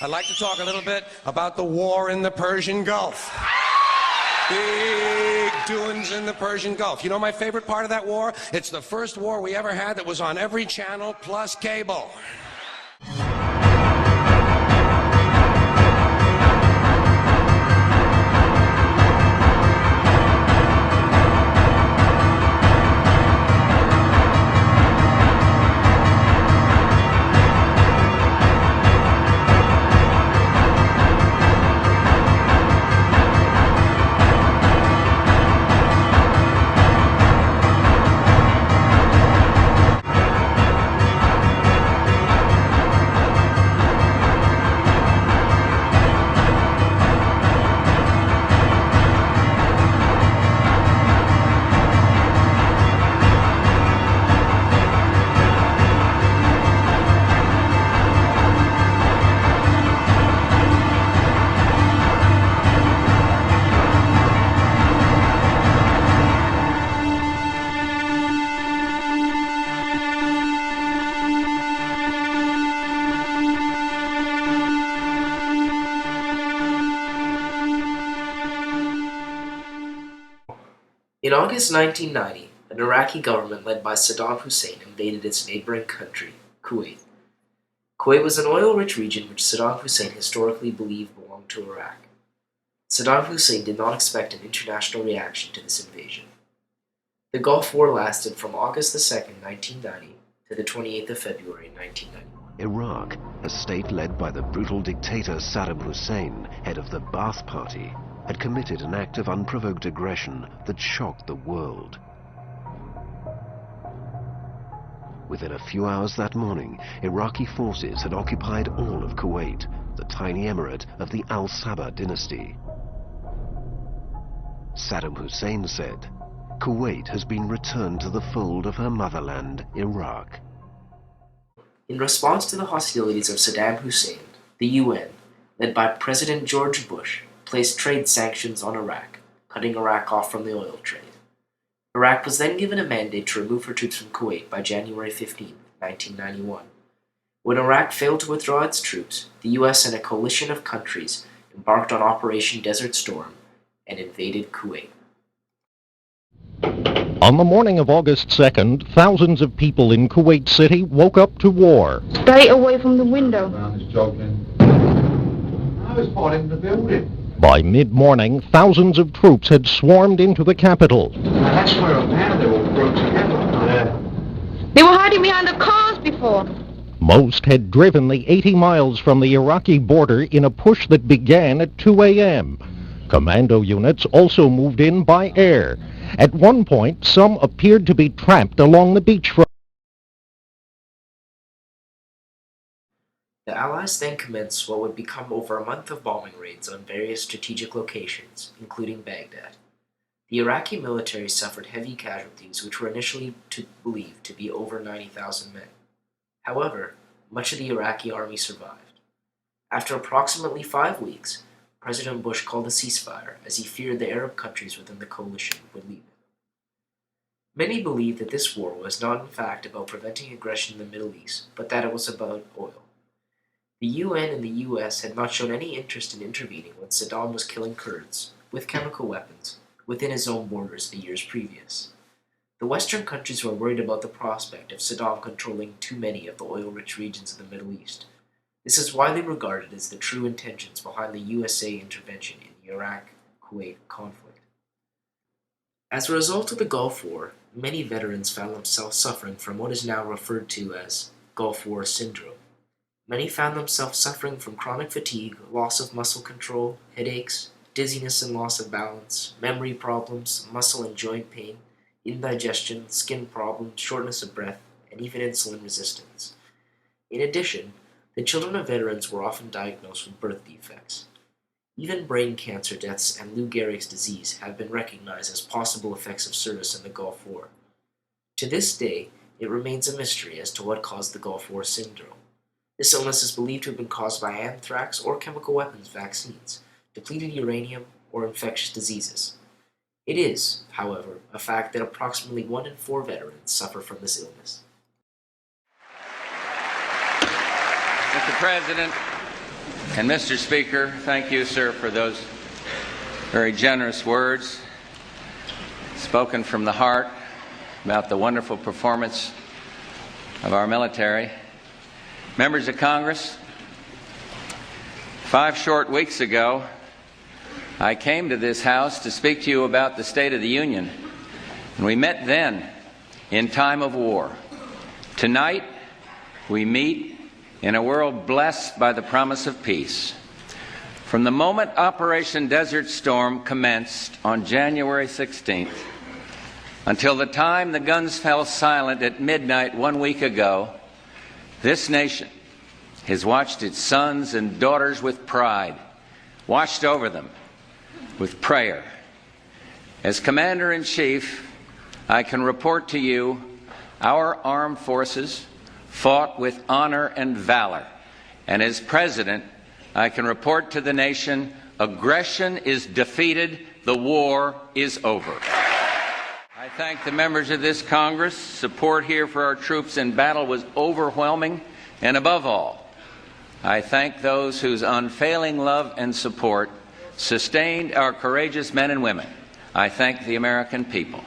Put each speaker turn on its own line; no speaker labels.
I'd like to talk a little bit about the war in the Persian Gulf. Big doings in the Persian Gulf. You know my favorite part of that war? It's the first war we ever had that was on every channel plus cable.
In August 1990, an Iraqi government led by Saddam Hussein invaded its neighboring country, Kuwait. Kuwait was an oil-rich region which Saddam Hussein historically believed belonged to Iraq. Saddam Hussein did not expect an international reaction to this invasion. The Gulf War lasted from August 2, 1990 to the 28th of February 1991.
Iraq, a state led by the brutal dictator Saddam Hussein, head of the Ba'ath Party, had committed an act of unprovoked aggression that shocked the world. Within a few hours that morning, Iraqi forces had occupied all of Kuwait, the tiny emirate of the Al Sabah dynasty. Saddam Hussein said, "Kuwait has been returned to the fold of her motherland, Iraq."
In response to the hostilities of Saddam Hussein, the UN, led by President George Bush, placed trade sanctions on Iraq, cutting Iraq off from the oil trade. Iraq was then given a mandate to remove her troops from Kuwait by January 15, 1991. When Iraq failed to withdraw its troops, the US and a coalition of countries embarked on Operation Desert Storm and invaded Kuwait.
On the morning of August 2nd, thousands of people in Kuwait City woke up to war.
Stay away from the window.
I was part in the building.
By mid-morning, thousands of troops had swarmed into the capital.
That's where a man they all broke together. Yeah.
They were hiding behind the cars before.
Most had driven the 80 miles from the Iraqi border in a push that began at 2 a.m. Commando units also moved in by air. At one point, some appeared to be trapped along the beachfront.
The Allies then commenced what would become over a month of bombing raids on various strategic locations, including Baghdad. The Iraqi military suffered heavy casualties which were initially believed to be over 90,000 men. However, much of the Iraqi army survived. After approximately 5 weeks, President Bush called a ceasefire as he feared the Arab countries within the coalition would leave him. Many believed that this war was not in fact about preventing aggression in the Middle East, but that it was about oil. The UN and the US had not shown any interest in intervening when Saddam was killing Kurds, with chemical weapons, within his own borders the years previous. The Western countries were worried about the prospect of Saddam controlling too many of the oil-rich regions of the Middle East. This is widely regarded as the true intentions behind the USA intervention in the Iraq-Kuwait conflict. As a result of the Gulf War, many veterans found themselves suffering from what is now referred to as Gulf War syndrome. Many found themselves suffering from chronic fatigue, loss of muscle control, headaches, dizziness and loss of balance, memory problems, muscle and joint pain, indigestion, skin problems, shortness of breath, and even insulin resistance. In addition, the children of veterans were often diagnosed with birth defects. Even brain cancer deaths and Lou Gehrig's disease have been recognized as possible effects of service in the Gulf War. To this day, it remains a mystery as to what caused the Gulf War syndrome. This illness is believed to have been caused by anthrax or chemical weapons vaccines, depleted uranium, or infectious diseases. It is, however, a fact that approximately 1 in 4 veterans suffer from this illness.
Mr. President,
And Mr. Speaker, thank you, sir, for those very generous words spoken from the heart about the wonderful performance of our military. Members of Congress, 5 short weeks ago, I came to this House to speak to you about the State of the Union, and we met then in time of war. Tonight, we meet in a world blessed by the promise of peace. From the moment Operation Desert Storm commenced on January 16th until the time the guns fell silent at midnight 1 week ago, this nation has watched its sons and daughters with pride, watched over them with prayer. As Commander-in-Chief, I can report to you our armed forces fought with honor and valor. And as President, I can report to the nation, aggression is defeated, the war is over. I thank the members of this Congress. Support here for our troops in battle was overwhelming, and above all, I thank those whose unfailing love and support sustained our courageous men and women. I thank the American people.